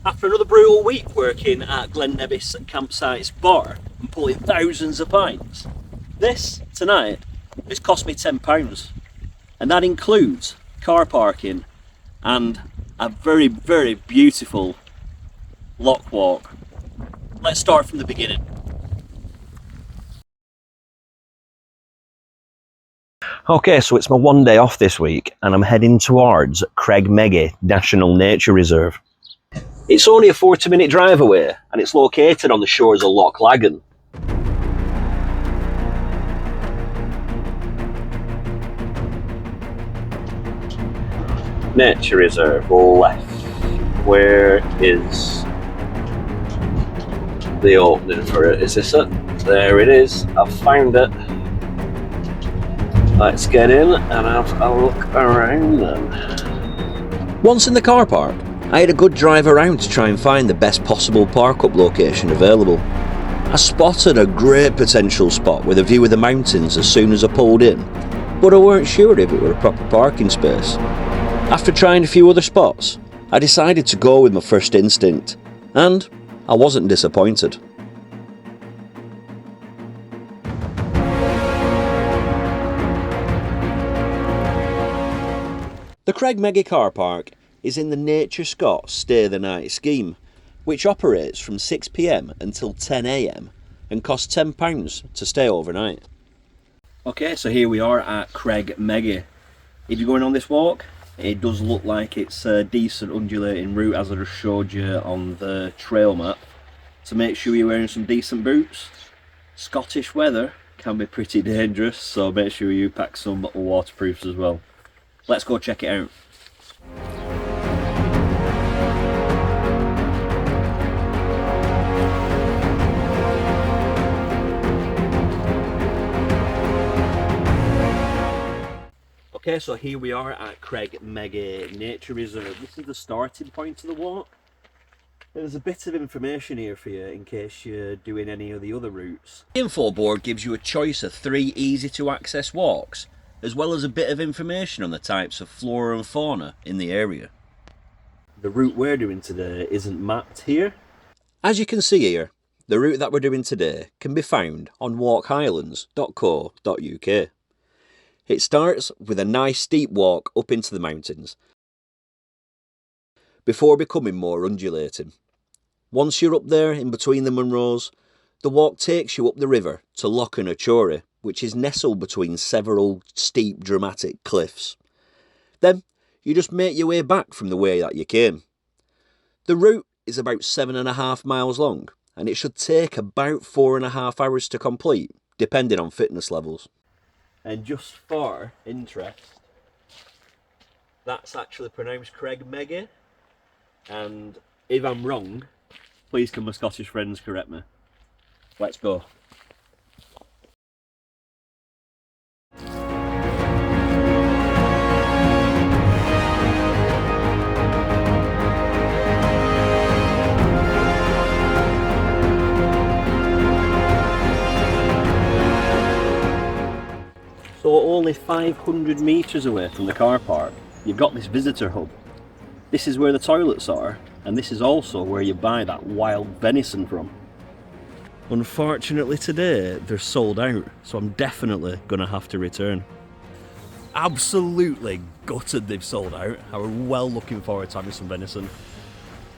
After another brutal week working at Glen Nevis Campsite's bar and pulling thousands of pints, this, tonight, has cost me £10. And that includes car parking and a very, very beautiful loch walk. Let's start from the beginning. Okay, so it's my one day off this week and I'm heading towards Creag Meagaidh National Nature Reserve. It's only a 40-minute drive away and it's located on the shores of Loch Lochan. Nature Reserve left. Where is the opening for it? Is this it? There it is. I've found it. Let's get in and have a look around then. Once in the car park, I had a good drive around to try and find the best possible park-up location available. I spotted a great potential spot with a view of the mountains as soon as I pulled in, but I weren't sure if it were a proper parking space. After trying a few other spots, I decided to go with my first instinct, and I wasn't disappointed. The Creag Meagaidh car park is in the Nature Scott Stay the Night scheme, which operates from 6 PM until 10 AM and costs £10 to stay overnight. Okay, so here we are at Creag Meagaidh. If you're going on this walk, it does look like it's a decent undulating route as I just showed you on the trail map. So make sure you're wearing some decent boots. Scottish weather can be pretty dangerous, so make sure you pack some waterproofs as well. Let's go check it out. Okay, so here we are at Creag Meagaidh Nature Reserve. This is the starting point of the walk. There's a bit of information here for you in case you're doing any of the other routes. The info board gives you a choice of 3 easy to access walks, as well as a bit of information on the types of flora and fauna in the area. The route we're doing today isn't mapped here. As you can see here, the route that we're doing today can be found on walkhighlands.co.uk. It starts with a nice steep walk up into the mountains, before becoming more undulating. Once you're up there in between the Munros, the walk takes you up the river to Lochan or Choire, which is nestled between several steep, dramatic cliffs. Then you just make your way back from the way that you came. The route is about 7.5 miles long, and it should take about 4.5 hours to complete, depending on fitness levels. And just for interest, that's actually pronounced Creag Meagaidh, and if I'm wrong, please can my Scottish friends correct me. Let's go. So only 500 metres away from the car park, you've got this visitor hub. This is where the toilets are, and this is also where you buy that wild venison from. Unfortunately today, they're sold out, so I'm definitely gonna have to return. Absolutely gutted they've sold out. I was well looking forward to having some venison.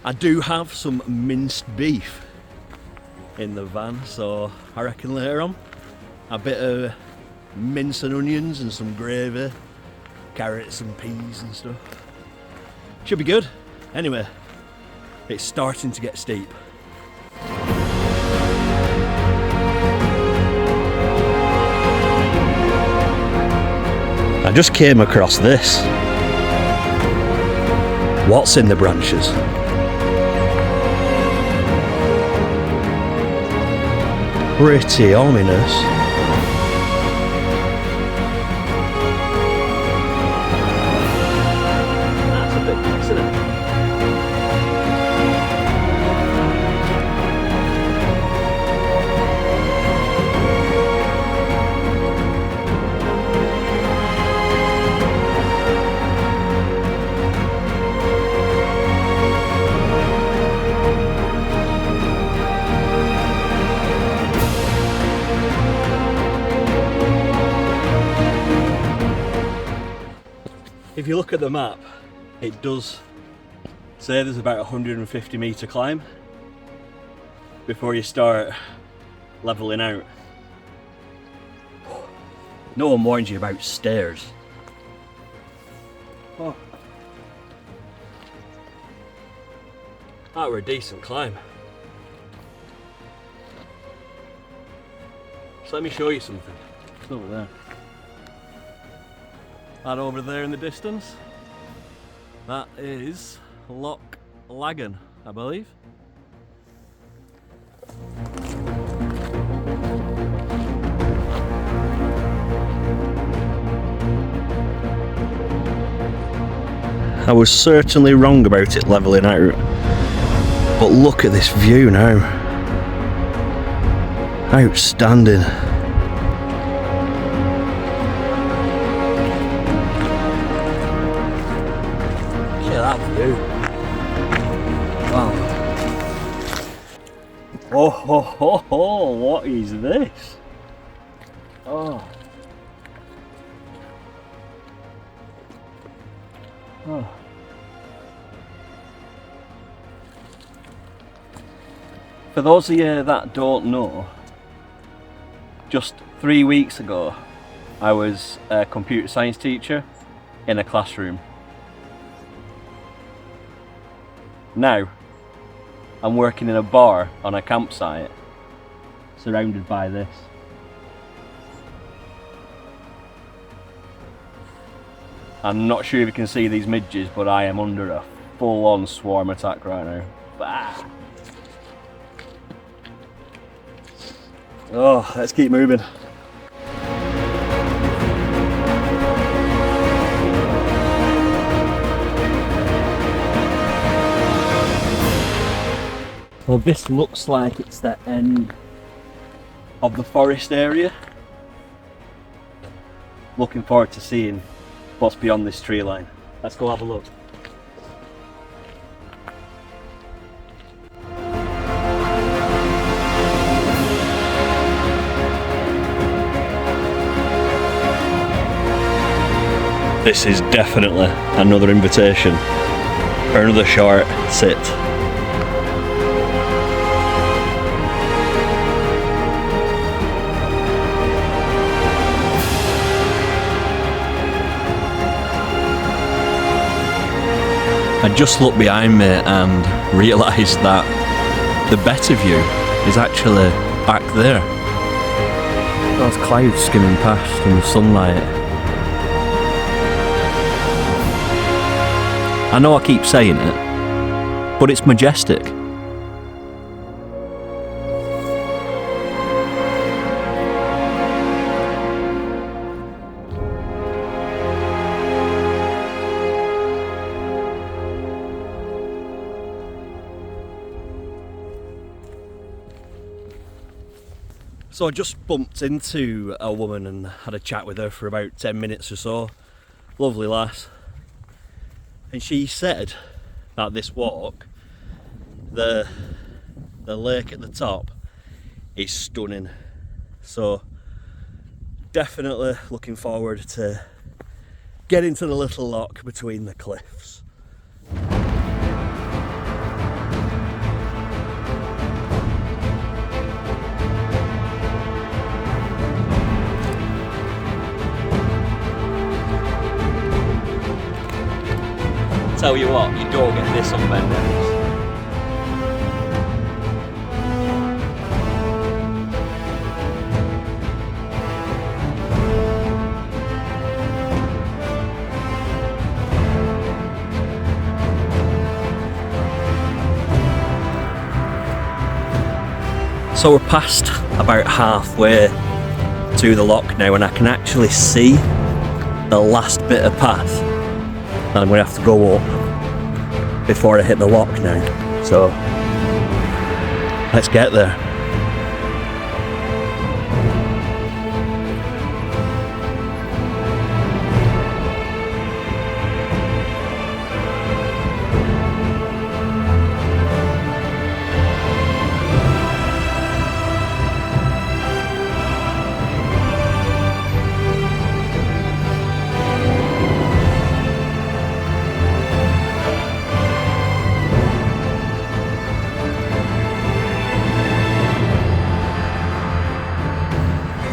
I do have some minced beef in the van, so I reckon later on, a bit of mince and onions and some gravy, carrots and peas and stuff. Should be good. Anyway, it's starting to get steep. I just came across this. What's in the branches? Pretty ominous. if you look at the map, it does say there's about a 150 metre climb before you start levelling out. No one warns you about stairs. Oh. That were a decent climb. So let me show you something. It's over there. That over there in the distance, that is Loch Lochan, I believe. I was certainly wrong about it levelling out, but look at this view now. Outstanding. Look at that view. Wow. Oh ho ho ho, what is this? Oh. Oh. For those of you that don't know, just 3 weeks ago I was a computer science teacher in a classroom. Now I'm working in a bar on a campsite surrounded by this. I'm not sure if you can see these midges, but I am under a full-on swarm attack right now. Bah! Oh, let's keep moving. Well, this looks like it's the end of the forest area. Looking forward to seeing what's beyond this tree line. Let's go have a look. This is definitely another invitation for another short sit. I just looked behind me and realised that the better view is actually back there. Those clouds skimming past in the sunlight. I know I keep saying it, but it's majestic. So I just bumped into a woman and had a chat with her for about 10 minutes or so. Lovely lass. And she said that this walk, the lake at the top, is stunning. So definitely looking forward to getting to the little loch between the cliffs. Tell you what, you don't get this on Vanlife. So we're past about halfway to the loch now, and I can actually see the last bit of path. I'm going to have to go up before I hit the loch now, so let's get there.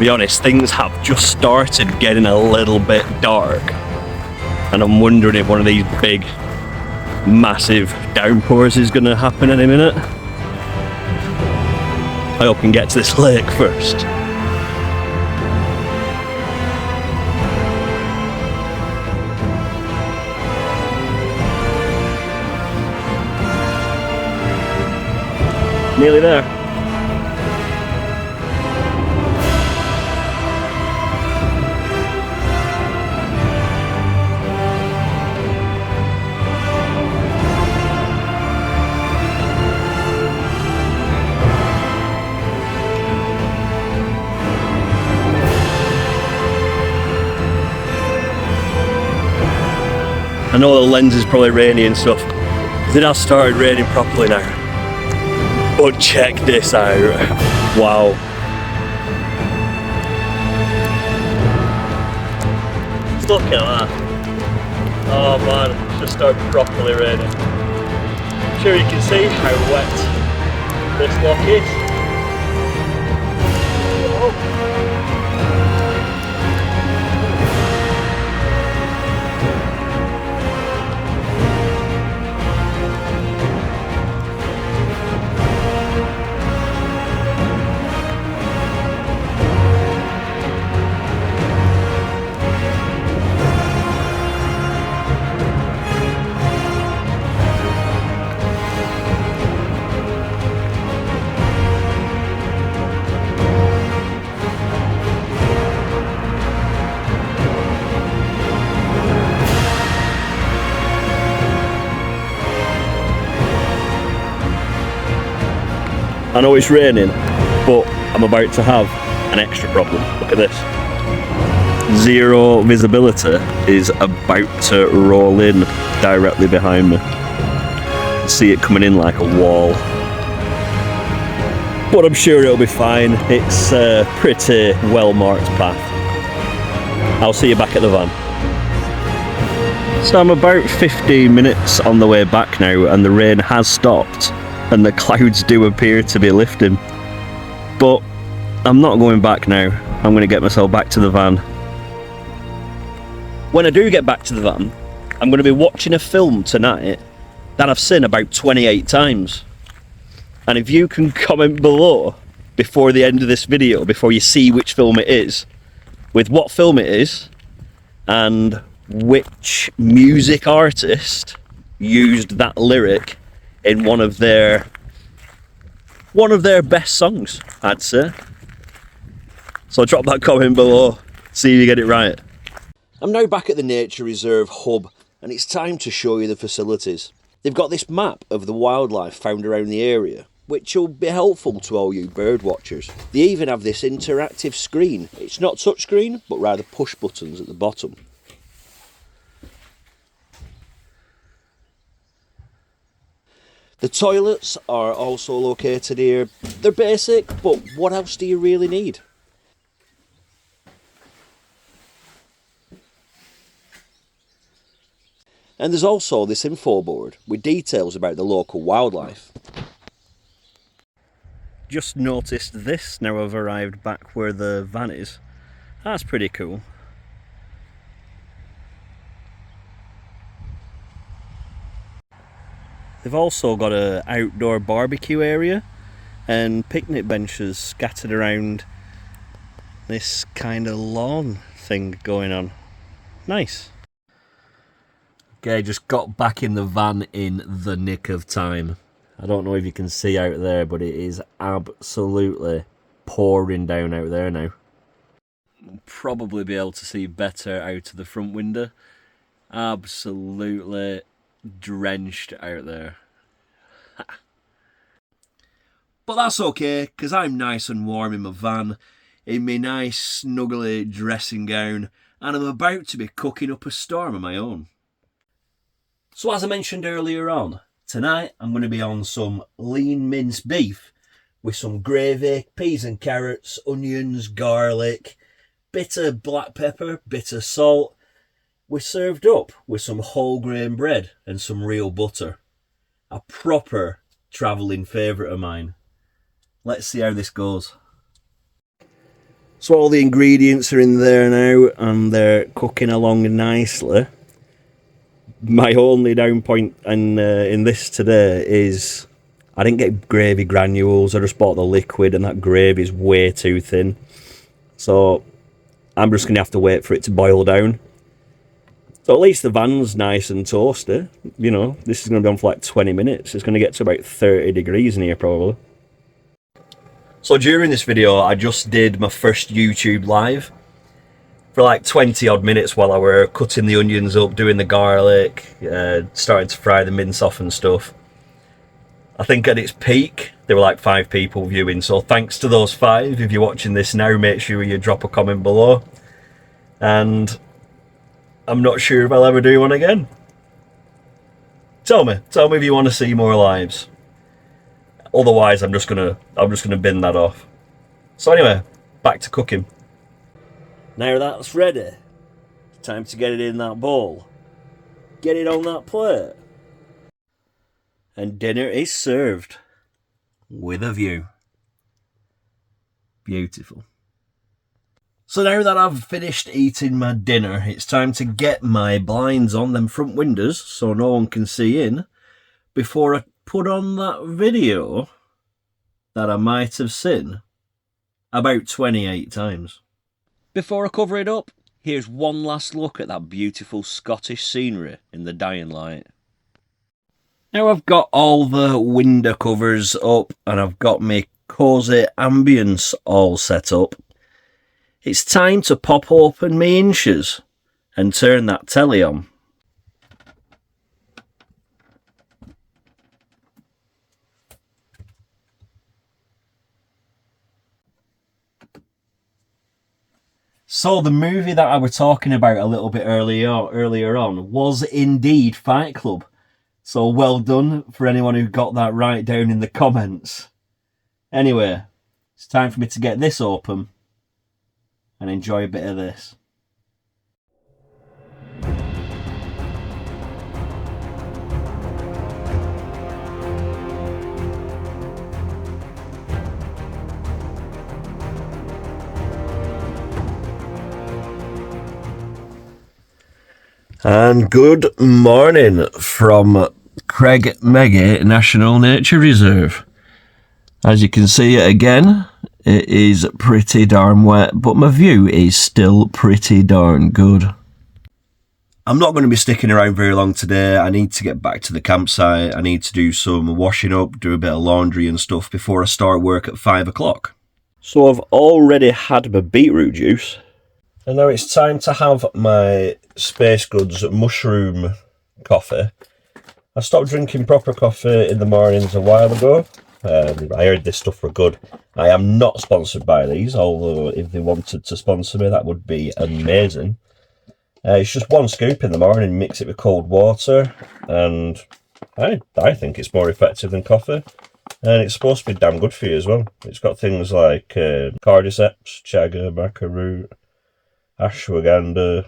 be honest, things have just started getting a little bit dark, and I'm wondering if one of these big, massive downpours is going to happen any minute. I hope I can get to this lake first. Nearly there. I know the lens is probably rainy and stuff. It has started raining properly now. But check this out. Wow. Look at that. Oh man, it's just started properly raining. I'm sure you can see how wet this loch is. Oh. I know it's raining, but I'm about to have an extra problem. Look at this. Zero visibility is about to roll in directly behind me. See it coming in like a wall. But I'm sure it'll be fine. It's a pretty well marked path. I'll see you back at the van. So I'm about 15 minutes on the way back now, and the rain has stopped. And the clouds do appear to be lifting, but I'm not going back now. I'm going to get myself back to the van. When I do get back to the van, I'm going to be watching a film tonight that I've seen about 28 times. And if you can comment below before the end of this video, before you see which film it is, with what film it is and which music artist used that lyric in one of their best songs, I'd say. So drop that comment below, see if you get it right. I'm now back at the nature reserve hub, and it's time to show you the facilities. They've got this map of the wildlife found around the area, which will be helpful to all you bird watchers. They even have this interactive screen. It's not touchscreen, but rather push buttons at the bottom. The toilets are also located here. They're basic, but what else do you really need? And there's also this info board with details about the local wildlife. Just noticed this now I've arrived back where the van is. That's pretty cool. They've also got an outdoor barbecue area and picnic benches scattered around this kind of lawn thing going on. Nice. Okay, just got back in the van in the nick of time. I don't know if you can see out there, but it is absolutely pouring down out there now. You'll probably be able to see better out of the front window. Absolutely drenched out there. But that's okay, because I'm nice and warm in my van, in my nice snuggly dressing gown, and I'm about to be cooking up a storm of my own. So as I mentioned earlier on, tonight I'm going to be on some lean minced beef with some gravy, peas and carrots, onions, garlic, bit of black pepper, bit of salt. We're served up with some whole grain bread and some real butter. A proper travelling favourite of mine. Let's see how this goes. So all the ingredients are in there now and they're cooking along nicely. My only down point in this today is I didn't get gravy granules. I just bought the liquid and that gravy is way too thin. So I'm just going to have to wait for it to boil down. So at least the van's nice and toasty. You know, this is going to be on for like 20 minutes. It's going to get to about 30 degrees in here probably. So during this video, I just did my first YouTube live for like 20 odd minutes while I were cutting the onions up, doing the garlic, starting to fry the mince off and stuff. I think at its peak, there were like 5 people viewing. So thanks to those 5. If you're watching this now, make sure you drop a comment below. And I'm not sure if I'll ever do one again. Tell me if you want to see more lives. Otherwise, I'm just gonna bin that off. So anyway, back to cooking. Now that's ready, time to get it in that bowl. Get it on that plate. And dinner is served. With a view. Beautiful. So now that I've finished eating my dinner, it's time to get my blinds on them front windows so no one can see in before I put on that video that I might have seen about 28 times. Before I cover it up, here's one last look at that beautiful Scottish scenery in the dying light. Now I've got all the window covers up and I've got my cosy ambience all set up. It's time to pop open my inches and turn that telly on. So the movie that I was talking about a little bit earlier on was indeed Fight Club. So well done for anyone who got that right down in the comments. Anyway, it's time for me to get this open and enjoy a bit of this. And good morning from Creag Meagaidh National Nature Reserve. As you can see it again, it is pretty darn wet, but my view is still pretty darn good. I'm not going to be sticking around very long today. I need to get back to the campsite. I need to do some washing up, do a bit of laundry and stuff before I start work at 5 o'clock. So I've already had my beetroot juice. And now it's time to have my Space Goods mushroom coffee. I stopped drinking proper coffee in the mornings a while ago. I heard this stuff were good. I am not sponsored by these, although if they wanted to sponsor me, that would be amazing. It's just 1 scoop in the morning, mix it with cold water, and I think it's more effective than coffee. And it's supposed to be damn good for you as well. It's got things like cordyceps, chaga, maca root, ashwagandha.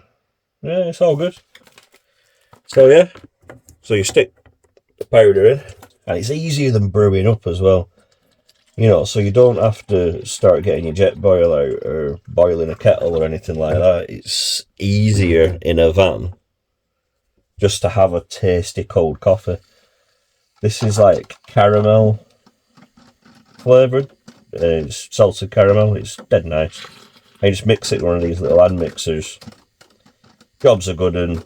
Yeah, it's all good. So yeah, so you stick the powder in, and it's easier than brewing up as well. You know, so you don't have to start getting your jet boil out or boiling a kettle or anything like that. It's easier in a van just to have a tasty cold coffee. This is like caramel flavoured. It's salted caramel. It's dead nice. I just mix it with one of these little hand mixers. Jobs are good, and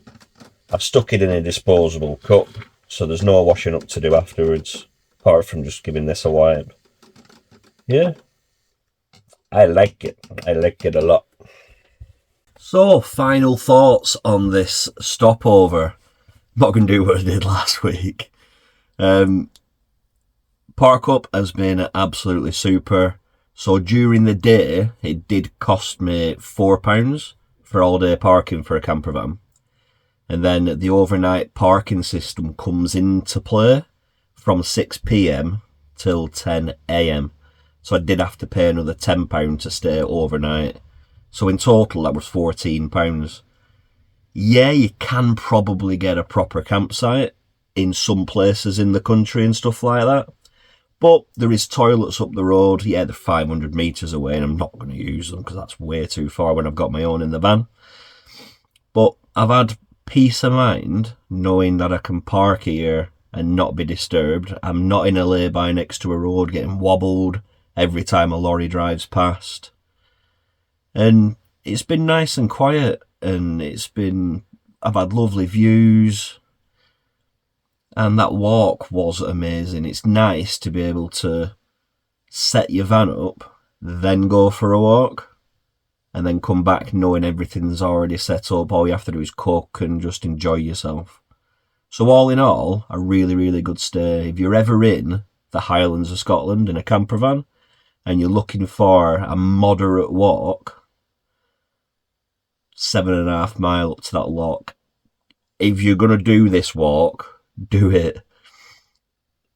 I've stuck it in a disposable cup, so there's no washing up to do afterwards, apart from just giving this a wipe. Yeah, I like it. I like it a lot. So, final thoughts on this stopover. I'm not going to do what I did last week. Park up has been absolutely super. So during the day, it did cost me £4 for all day parking for a camper van. And then the overnight parking system comes into play from 6 PM till 10 AM. So I did have to pay another £10 to stay overnight. So in total, that was £14. Yeah, you can probably get a proper campsite in some places in the country and stuff like that. But there is toilets up the road. Yeah, they're 500 metres away, and I'm not going to use them because that's way too far when I've got my own in the van. But I've had peace of mind knowing that I can park here and not be disturbed. I'm not in a lay-by next to a road getting wobbled every time a lorry drives past. And it's been nice and quiet, and I've had lovely views. And that walk was amazing. It's nice to be able to set your van up, then go for a walk, and then come back knowing everything's already set up. All you have to do is cook and just enjoy yourself. So all in all, a really, really good stay. If you're ever in the Highlands of Scotland in a camper van and you're looking for a moderate walk, 7.5 mile up to that loch, if you're going to do this walk, do it.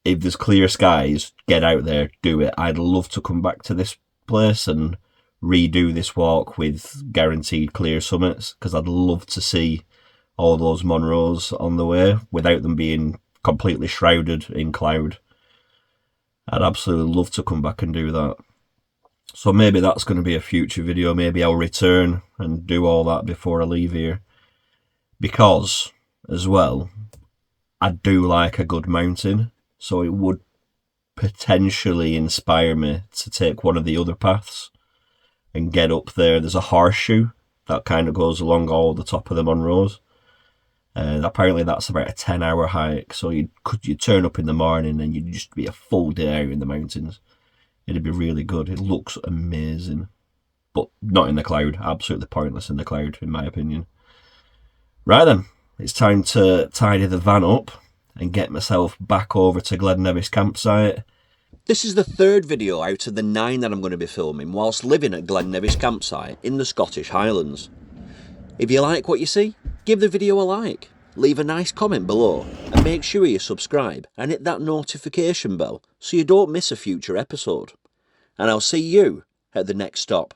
If there's clear skies, get out there, do it. I'd love to come back to this place and redo this walk with guaranteed clear summits, because I'd love to see all those Monroes on the way without them being completely shrouded in cloud. I'd absolutely love to come back and do that. So maybe that's going to be a future video. Maybe I'll return and do all that before I leave here. Because, as well, I do like a good mountain, so it would potentially inspire me to take one of the other paths and get up there. There's a horseshoe that kind of goes along all the top of the Monroes. Apparently that's about a 10-hour hike, so you'd turn up in the morning and you'd just be a full day out in the mountains. It'd be really good. It looks amazing, but not in the cloud. Absolutely pointless in the cloud, in my opinion. Right then, it's time to tidy the van up and get myself back over to Glen Nevis campsite. This is the third video out of the 9 that I'm going to be filming whilst living at Glen Nevis campsite in the Scottish Highlands. If you like what you see, give the video a like, leave a nice comment below, and make sure you subscribe and hit that notification bell so you don't miss a future episode. And I'll see you at the next stop.